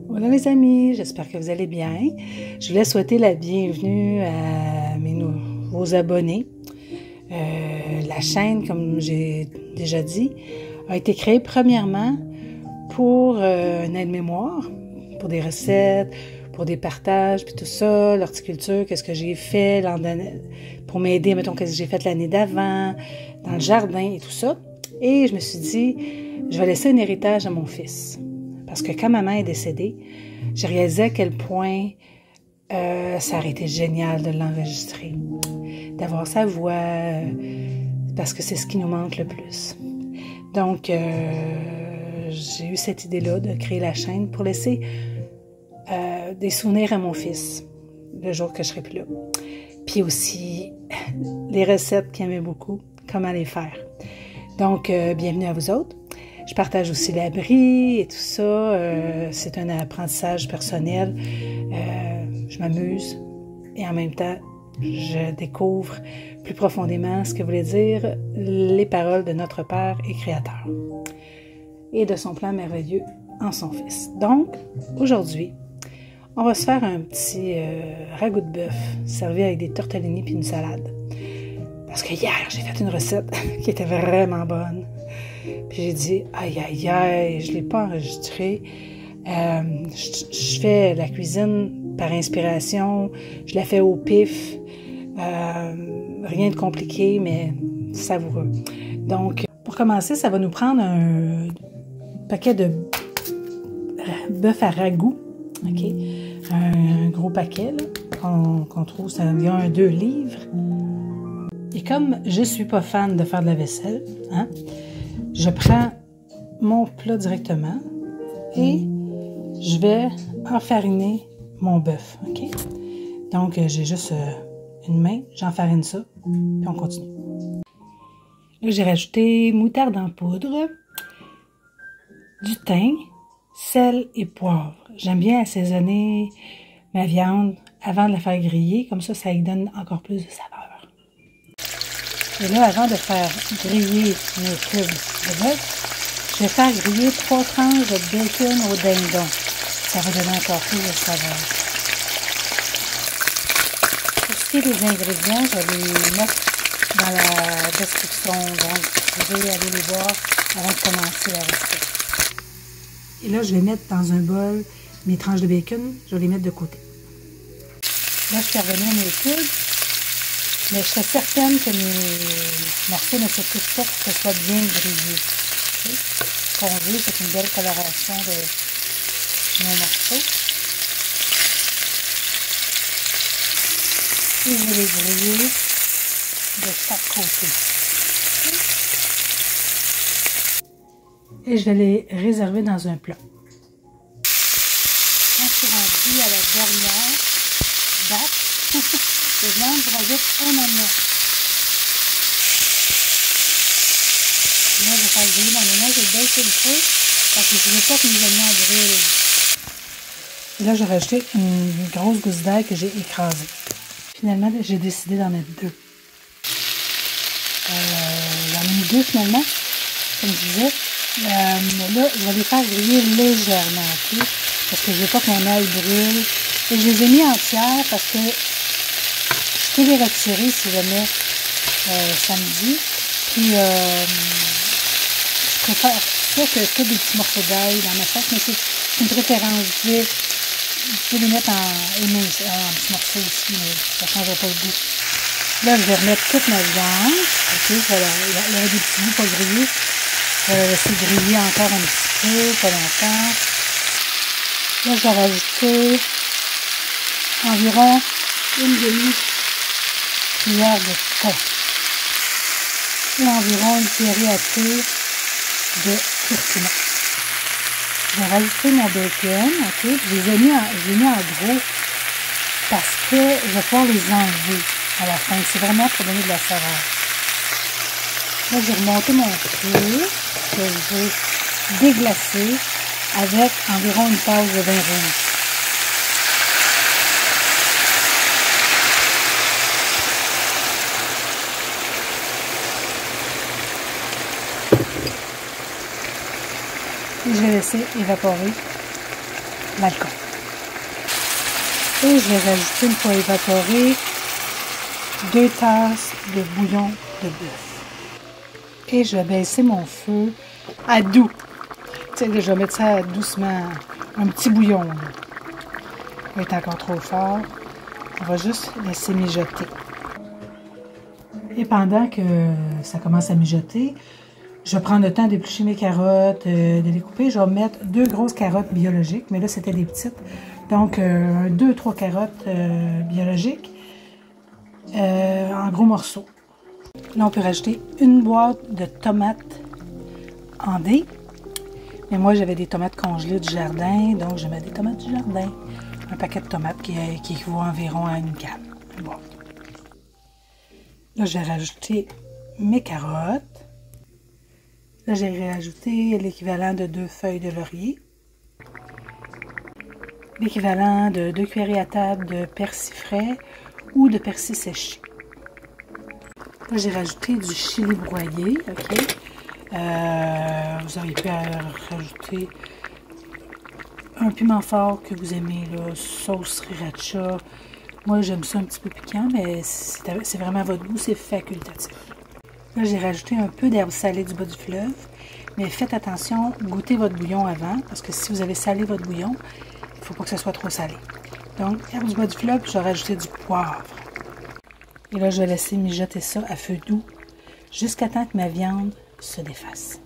Bonjour mes amis, j'espère que vous allez bien. Je voulais souhaiter la bienvenue à mes nouveaux abonnés. La chaîne, comme j'ai déjà dit, a été créée premièrement pour un aide-mémoire, pour des recettes, pour des partages, puis tout ça, l'horticulture, qu'est-ce que j'ai fait pour m'aider, mettons, qu'est-ce que j'ai fait l'année d'avant, dans le jardin et tout ça. Et je me suis dit, je vais laisser un héritage à mon fils. Parce que quand maman est décédée, j'ai réalisé à quel point ça aurait été génial de l'enregistrer, d'avoir sa voix, parce que c'est ce qui nous manque le plus. Donc, j'ai eu cette idée-là de créer la chaîne pour laisser des souvenirs à mon fils le jour que je serai plus là. Puis aussi, les recettes qu'il aimait beaucoup, comment les faire. Donc, bienvenue à vous autres. Je partage aussi l'abri et tout ça. C'est un apprentissage personnel. Je m'amuse et en même temps, je découvre plus profondément ce que voulaient dire les paroles de notre Père et Créateur et de son plan merveilleux en son Fils. Donc, aujourd'hui, on va se faire un petit ragoût de bœuf servi avec des tortellini puis une salade. Parce que hier, j'ai fait une recette qui était vraiment bonne. Puis j'ai dit, aïe, je ne l'ai pas enregistré. Je fais la cuisine par inspiration. Je la fais au pif. Rien de compliqué, mais savoureux. Donc, pour commencer, ça va nous prendre un paquet de bœuf à ragoût. OK? Un gros paquet qu'on trouve, ça vient un 2 livres. Et comme je ne suis pas fan de faire de la vaisselle, je prends mon plat directement et je vais enfariner mon bœuf. OK? Donc, j'ai juste une main, j'enfarine ça, puis on continue. Là, j'ai rajouté moutarde en poudre, du thym, sel et poivre. J'aime bien assaisonner ma viande avant de la faire griller, comme ça y donne encore plus de saveur. Et là, avant de faire griller mes cubes de bœuf, je vais faire griller 3 tranches de bacon au dindon. Ça va donner encore plus de saveur. Pour ce qui est des ingrédients, je vais les mettre dans la description. Donc, vous pouvez aller les voir avant de commencer la recette. Et là, je vais mettre dans un bol mes tranches de bacon. Je vais les mettre de côté. Là, je fais revenir mes cubes. Mais je serais certaine que mes morceaux ne s'étouffent pas pour que ce soit bien grillé. Okay? Ce qu'on veut, c'est une belle coloration de nos morceaux. Et je vais les griller de chaque côté. Okay? Et je vais les réserver dans un plat. Quand je suis rendue à la dernière batch, je rajoute un oignon. Là, je vais faire griller mon oignon, je vais baisser le feu parce que je ne veux pas que mes oignons brûlent. Et là, j'ai rajouté une grosse gousse d'ail que j'ai écrasée. Finalement, j'ai décidé d'en mettre 2. J'en ai mis 2 finalement, comme je disais. Mais là, je vais les faire griller légèrement, okay? Parce que je ne veux pas que mon ail brûle. Et je les ai mis entières parce que je peux les retirer si jamais samedi. Puis, je préfère que des petits morceaux d'ail dans ma sauce, mais c'est une préférence. Je peux les mettre en petits morceaux aussi, mais ça ne changera pas le goût. Là, je vais remettre toute ma viande. OK, il y aura des petits bouts pas grillés. Je vais laisser griller encore un petit peu, pas longtemps. Là, je vais rajouter environ une demi-cuillère de thym et environ une cuillerée à thé de curcuma. Je vais rajouter mon bacon, ok? Je les ai mis en gros parce que je vais pouvoir les enlever à la fin. C'est vraiment pour donner de la saveur. Là, j'ai remonté mon feu que je vais déglacer avec environ une tasse de vin rouge. Et je vais laisser évaporer l'alcool. Et je vais rajouter, une fois évaporé, 2 tasses de bouillon de bœuf. Et je vais baisser mon feu à doux. Tu sais, je vais mettre ça doucement, un petit bouillon. Là. Il va être encore trop fort. On va juste laisser mijoter. Et pendant que ça commence à mijoter, je vais prendre le temps d'éplucher mes carottes, de les couper. Je vais mettre 2 grosses carottes biologiques, mais là, c'était des petites. Donc, 2-3 carottes biologiques en gros morceaux. Là, on peut rajouter une boîte de tomates en dés. Mais moi, j'avais des tomates congelées du jardin, donc je mets des tomates du jardin. Un paquet de tomates qui équivaut environ à une canne. Bon. Là, je vais rajouter mes carottes. Là, j'ai rajouté l'équivalent de 2 feuilles de laurier. L'équivalent de 2 cuillerées à table de persil frais ou de persil séché. Là, j'ai rajouté du chili broyé, ok? Vous auriez pu rajouter un piment fort que vous aimez, là, sauce sriracha. Moi, j'aime ça un petit peu piquant, mais c'est vraiment à votre goût, c'est facultatif. Là, j'ai rajouté un peu d'herbe salée du bas du fleuve, mais faites attention, goûtez votre bouillon avant, parce que si vous avez salé votre bouillon, il ne faut pas que ce soit trop salé. Donc, herbe du bas du fleuve, puis je vais rajouter du poivre. Et là, je vais laisser mijoter ça à feu doux, jusqu'à temps que ma viande se défasse.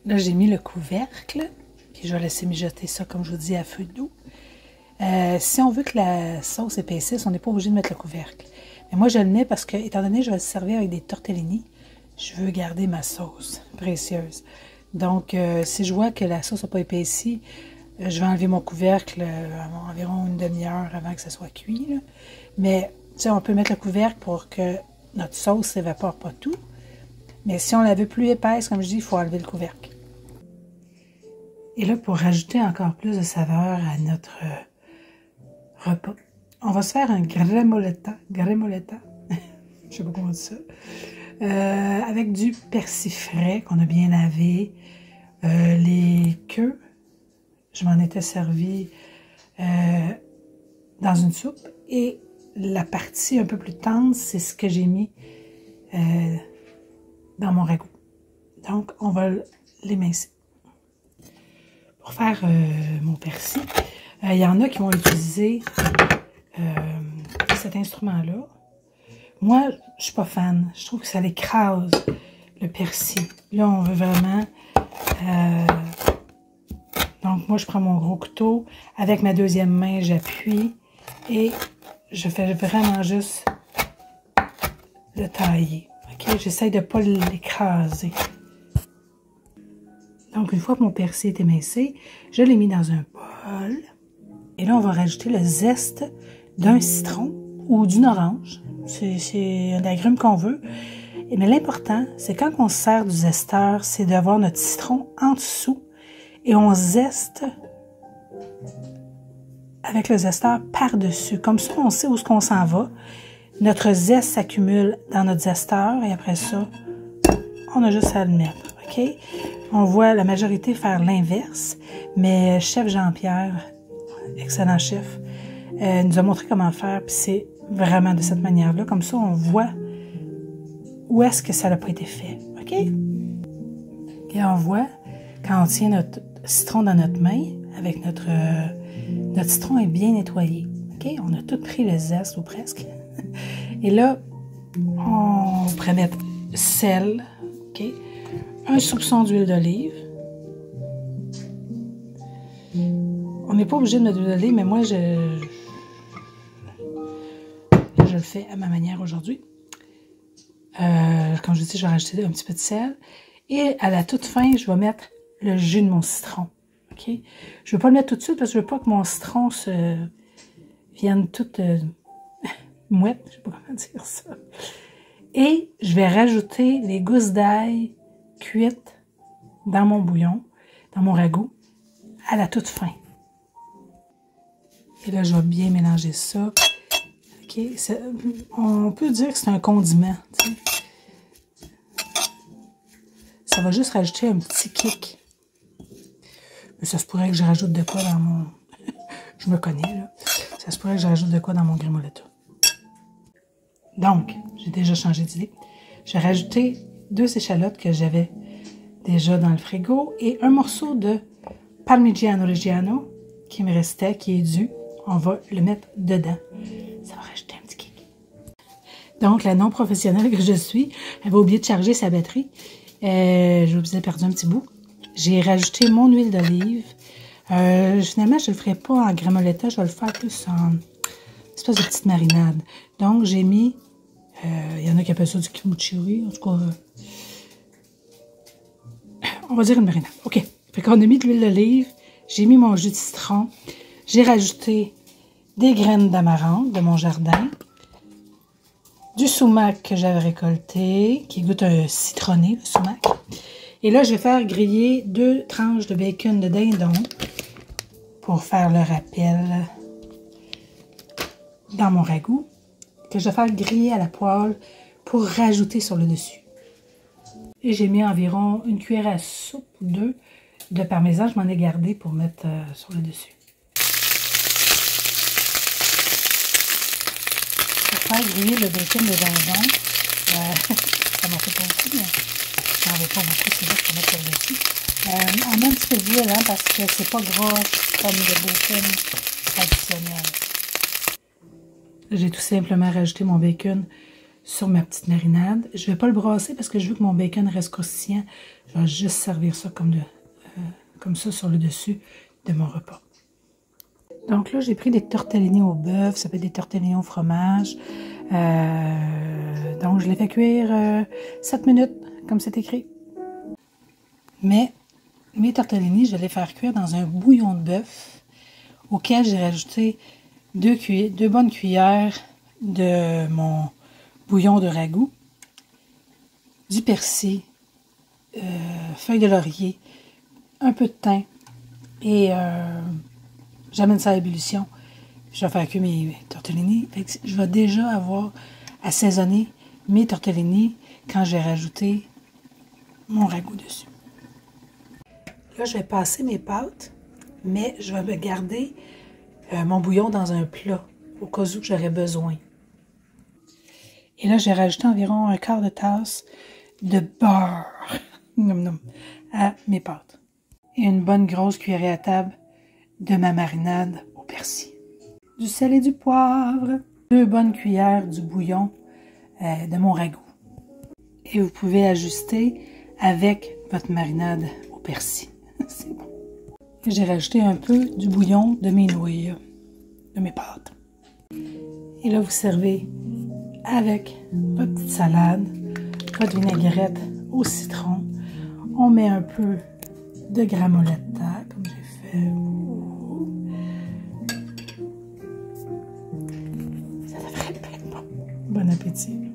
Là, j'ai mis le couvercle, puis je vais laisser mijoter ça, comme je vous dis, à feu doux. Si on veut que la sauce épaississe, on n'est pas obligé de mettre le couvercle. Mais moi, je le mets parce que, étant donné que je vais le servir avec des tortellini, je veux garder ma sauce précieuse. Donc, si je vois que la sauce n'a pas épaissi, je vais enlever mon couvercle environ une demi-heure avant que ça soit cuit. Là. Mais, tu sais, on peut mettre le couvercle pour que notre sauce ne s'évapore pas tout. Mais si on la veut plus épaisse, comme je dis, il faut enlever le couvercle. Et là, pour rajouter encore plus de saveur à notre repas, on va se faire un gremolata, je sais pas comment on dit ça, avec du persil frais qu'on a bien lavé, les queues, je m'en étais servi dans une soupe, et la partie un peu plus tendre, c'est ce que j'ai mis dans mon ragoût. Donc, on va l'émincer. Pour faire mon persil, il y en a qui vont utiliser cet instrument-là. Moi, je suis pas fan. Je trouve que ça l'écrase, le persil. Là, on veut vraiment... donc, moi, je prends mon gros couteau. Avec ma deuxième main, j'appuie. Et je fais vraiment juste le tailler. Okay? J'essaie de ne pas l'écraser. Donc, une fois que mon persil est émincé, je l'ai mis dans un bol. Et là, on va rajouter le zeste d'un citron ou d'une orange. C'est un agrume qu'on veut. Mais l'important, c'est quand on se sert du zesteur, c'est d'avoir notre citron en dessous et on zeste avec le zesteur par-dessus. Comme ça, on sait où est-ce qu'on s'en va. Notre zeste s'accumule dans notre zesteur et après ça, on a juste à le mettre. OK? On voit la majorité faire l'inverse, mais chef Jean-Pierre, excellent chef, nous a montré comment faire, puis c'est vraiment de cette manière-là. Comme ça, on voit où est-ce que ça n'a pas été fait. OK? Et on voit, quand on tient notre citron dans notre main, avec notre citron est bien nettoyé. OK? On a tout pris le zeste, ou presque. Et là, on pourrait mettre sel, OK? Un soupçon d'huile d'olive. On n'est pas obligé de mettre de l'huile d'olive, mais moi, je le fais à ma manière aujourd'hui. Comme je dis, je vais rajouter un petit peu de sel. Et à la toute fin, je vais mettre le jus de mon citron. OK? Je ne vais pas le mettre tout de suite parce que je ne veux pas que mon citron vienne tout mouette. Je ne sais pas comment dire ça. Et je vais rajouter les gousses d'ail cuites dans mon bouillon, dans mon ragoût, à la toute fin. Et là, je vais bien mélanger ça. OK? On peut dire que c'est un condiment. Tu sais. Ça va juste rajouter un petit kick. Mais ça se pourrait que je rajoute de quoi dans mon... Je me connais, là. Ça se pourrait que je rajoute de quoi dans mon gremolata. Donc, j'ai déjà changé d'idée. Je vais rajouter 2 échalotes que j'avais déjà dans le frigo et un morceau de Parmigiano Reggiano qui me restait, qui est dû. On va le mettre dedans. Ça va rajouter un petit kick. Donc, la non-professionnelle que je suis, elle va oublier de charger sa batterie. J'ai oublié de perdre un petit bout. J'ai rajouté mon huile d'olive. Finalement, je ne le ferai pas en gremolata, je vais le faire plus en espèce de petite marinade. Donc, j'ai mis, il y en a qui appellent ça du kimchi, en tout cas, on va dire une marinade. OK. Fait qu'on a mis de l'huile d'olive, j'ai mis mon jus de citron, j'ai rajouté des graines d'amarante de mon jardin, du sumac que j'avais récolté, qui goûte un citronné, le sumac. Et là, je vais faire griller 2 tranches de bacon de dindon pour faire le rappel dans mon ragoût, que je vais faire griller à la poêle pour rajouter sur le dessus. Et j'ai mis environ une cuillère à soupe ou 2 de parmesan. Je m'en ai gardé pour mettre sur le dessus. Pour faire griller le bacon de dindon, ça m'a fait beaucoup, mais j'en veux pas beaucoup, c'est juste pour mettre sur le dessus. On met un petit peu d'huile, hein, parce que c'est pas gras comme le bacon traditionnel. J'ai tout simplement rajouté mon bacon sur ma petite marinade. Je ne vais pas le brasser parce que je veux que mon bacon reste croustillant. Je vais juste servir ça comme ça sur le dessus de mon repas. Donc là, j'ai pris des tortellini au bœuf. Ça peut être des tortellini au fromage. Donc, je les fais cuire 7 minutes, comme c'est écrit. Mais mes tortellini, je vais les faire cuire dans un bouillon de bœuf auquel j'ai rajouté 2 bonnes cuillères de mon bouillon de ragoût, du persil, feuilles de laurier, un peu de thym et j'amène ça à ébullition. Je vais faire cuire mes tortellini. Je vais déjà avoir assaisonné mes tortellini quand je vais rajouter mon ragoût dessus. Là, je vais passer mes pâtes, mais je vais garder mon bouillon dans un plat, au cas où j'aurais besoin. Et là, j'ai rajouté environ un quart de tasse de beurre à mes pâtes. Et une bonne grosse cuillerée à table de ma marinade au persil. Du sel et du poivre. 2 bonnes cuillères du bouillon de mon ragoût. Et vous pouvez ajuster avec votre marinade au persil. C'est bon. J'ai rajouté un peu du bouillon de mes nouilles, de mes pâtes. Et là, vous servez avec votre petite salade, votre vinaigrette au citron. On met un peu de gremolata, comme j'ai fait. Ça devrait être bon. Bon appétit.